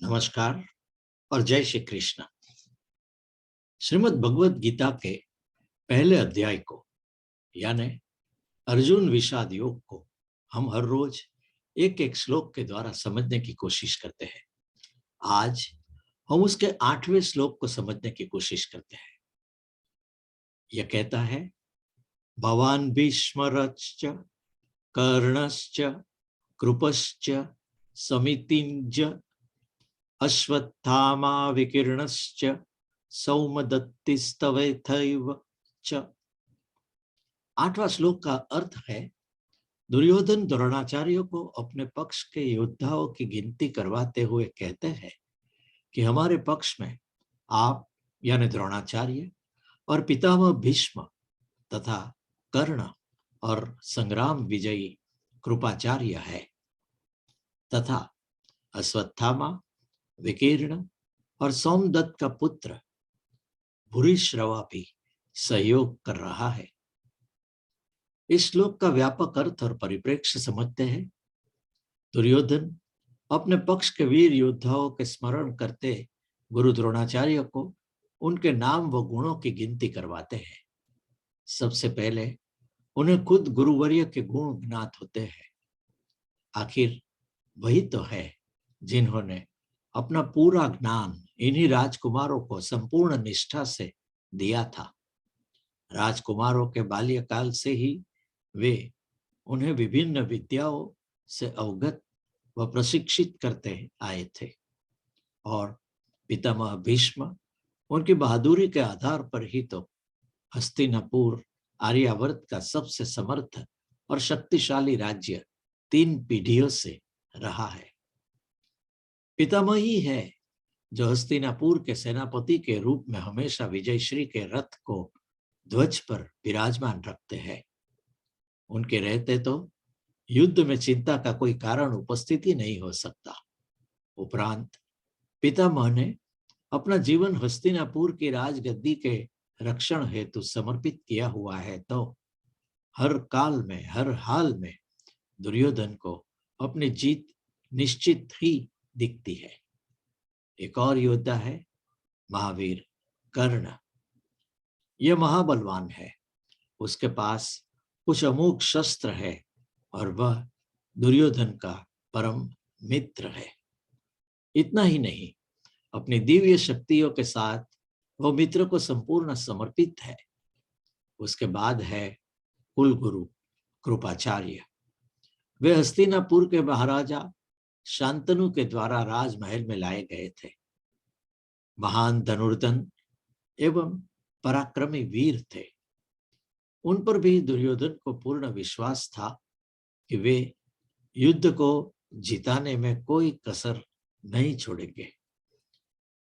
नमस्कार और जय श्री कृष्ण। श्रीमद् भगवत गीता के पहले अध्याय को यानी अर्जुन विषाद योग को हम हर रोज एक एक श्लोक के द्वारा समझने की कोशिश करते हैं। आज हम उसके 8वें श्लोक को समझने की कोशिश करते हैं। यह कहता है, भवान भीष्मश्च कर्णश्च कृपश्च समितिञ्च अश्वत्थामा विकीर्णश्च सौमदत्तिस्तवैथैव च। 8वां श्लोक का अर्थ है, दुर्योधन द्रोणाचार्य को अपने पक्ष के योद्धाओं की गिनती करवाते हुए कहते हैं कि हमारे पक्ष में आप यानी द्रोणाचार्य और पितामह भीष्म तथा कर्ण और संग्राम विजयी कृपाचार्य है तथा अश्वत्थामा, विकीर्ण और सोमदत्त का पुत्र भूरिश्रवा भी सहयोग कर रहा है। इस श्लोक का व्यापक अर्थ और परिप्रेक्ष्य समझते हैं। दुर्योधन अपने पक्ष के वीर योद्धाओं के स्मरण करते गुरु द्रोणाचार्य को उनके नाम व गुणों की गिनती करवाते हैं। सबसे पहले उन्हें खुद गुरुवर्य के गुण ज्ञात होते हैं। आखिर वही तो है जिन्होंने अपना पूरा ज्ञान इन्हीं राजकुमारों को संपूर्ण निष्ठा से दिया था। राजकुमारों के बाल्यकाल से ही वे उन्हें विभिन्न विद्याओं से अवगत व प्रशिक्षित करते आए थे और पितामह भीष्म उनकी बहादुरी के आधार पर ही तो हस्तिनापुर आर्यावर्त का सबसे समर्थ और शक्तिशाली राज्य 3 पीढ़ियों से रहा है। पितामह ही है जो हस्तिनापुर के सेनापति के रूप में हमेशा विजयश्री के रथ को ध्वज पर विराजमान रखते हैं। उनके रहते तो युद्ध में चिंता का कोई कारण उपस्थित ही नहीं हो सकता। उपरांत पितामह ने अपना जीवन हस्तिनापुर की राजगद्दी के रक्षण हेतु समर्पित किया हुआ है, तो हर काल में हर हाल में दुर्योधन को अपनी जीत निश्चित ही दिखती है। एक और योद्धा है महावीर कर्ण। यह महाबलवान है, उसके पास कुछ अमोघ शस्त्र है और वह दुर्योधन का परम मित्र है। इतना ही नहीं, अपनी दिव्य शक्तियों के साथ वह मित्र को संपूर्ण समर्पित है। उसके बाद है कुलगुरु कृपाचार्य। वे हस्तिनापुर के महाराजा शांतनु के द्वारा राजमहल में लाए गए थे। महान धनुर्धन एवं पराक्रमी वीर थे। उन पर भी दुर्योधन को पूर्ण विश्वास था कि वे युद्ध को जिताने में कोई कसर नहीं छोड़ेंगे।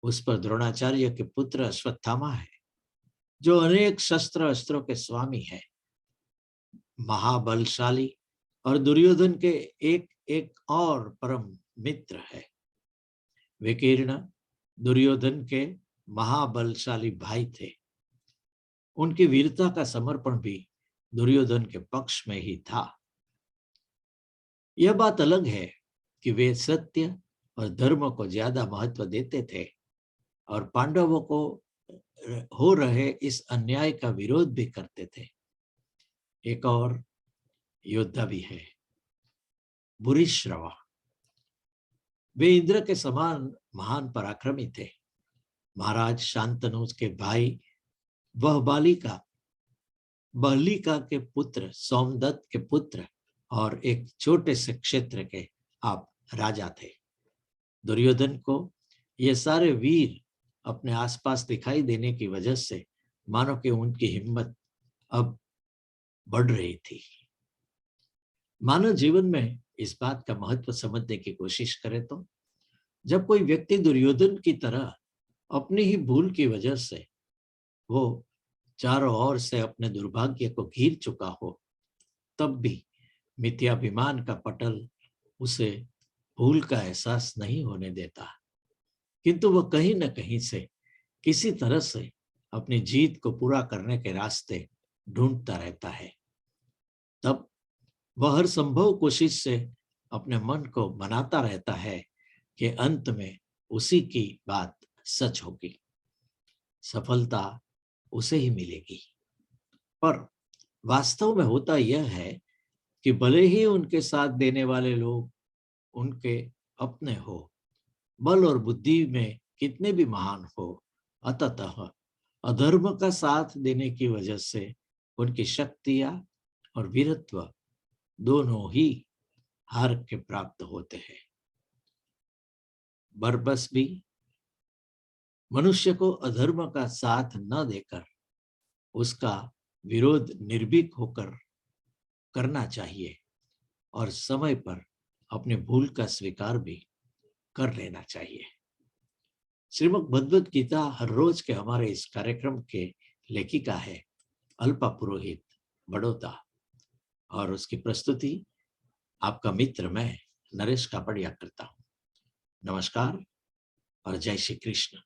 उस पर द्रोणाचार्य के पुत्र अश्वत्थामा है, जो अनेक शस्त्र अस्त्रों के स्वामी है, महाबलशाली और दुर्योधन के एक एक और परम मित्र है। विकीर्ण दुर्योधन के महाबलशाली भाई थे। उनकी वीरता का समर्पण भी दुर्योधन के पक्ष में ही था। यह बात अलग है कि वे सत्य और धर्म को ज्यादा महत्व देते थे और पांडवों को हो रहे इस अन्याय का विरोध भी करते थे। एक और योद्धा भी है, भूरिश्रवा। वे इंद्र के समान महान पराक्रमी थे। महाराज शांतनु के भाई वह बहलिका के पुत्र, सोमदत्त के पुत्र और एक छोटे से क्षेत्र के आप राजा थे। दुर्योधन को ये सारे वीर अपने आसपास दिखाई देने की वजह से मानो कि उनकी हिम्मत अब बढ़ रही थी। मानव जीवन में इस बात का महत्व समझने की कोशिश करें तो जब कोई व्यक्ति दुर्योधन की तरह अपनी ही भूल की वजह से वो चारों ओर से अपने दुर्भाग्य को घेर चुका हो, तब भी मिथ्याभिमान का पटल उसे भूल का एहसास नहीं होने देता, किंतु वह कहीं न कहीं से किसी तरह से अपनी जीत को पूरा करने के रास्ते ढूंढता रहता है। तब वह हर संभव कोशिश से अपने मन को बनाता रहता है कि अंत में उसी की बात सच होगी, सफलता उसे ही मिलेगी। पर वास्तव में होता यह है कि भले ही उनके साथ देने वाले लोग उनके अपने हो, बल और बुद्धि में कितने भी महान हो, अंततः अधर्म का साथ देने की वजह से उनकी शक्तियां और वीरत्व दोनों ही हार के प्राप्त होते हैं। बरबस भी मनुष्य को अधर्म का साथ न देकर उसका विरोध निर्भीक होकर करना चाहिए और समय पर अपने भूल का स्वीकार भी कर लेना चाहिए। श्रीमद् भगवद गीता हर रोज के हमारे इस कार्यक्रम के लेखिका है अल्पा पुरोहित बड़ौदा, और उसकी प्रस्तुति आपका मित्र मैं नरेश कापड़िया करता हूँ। नमस्कार और जय श्री कृष्ण।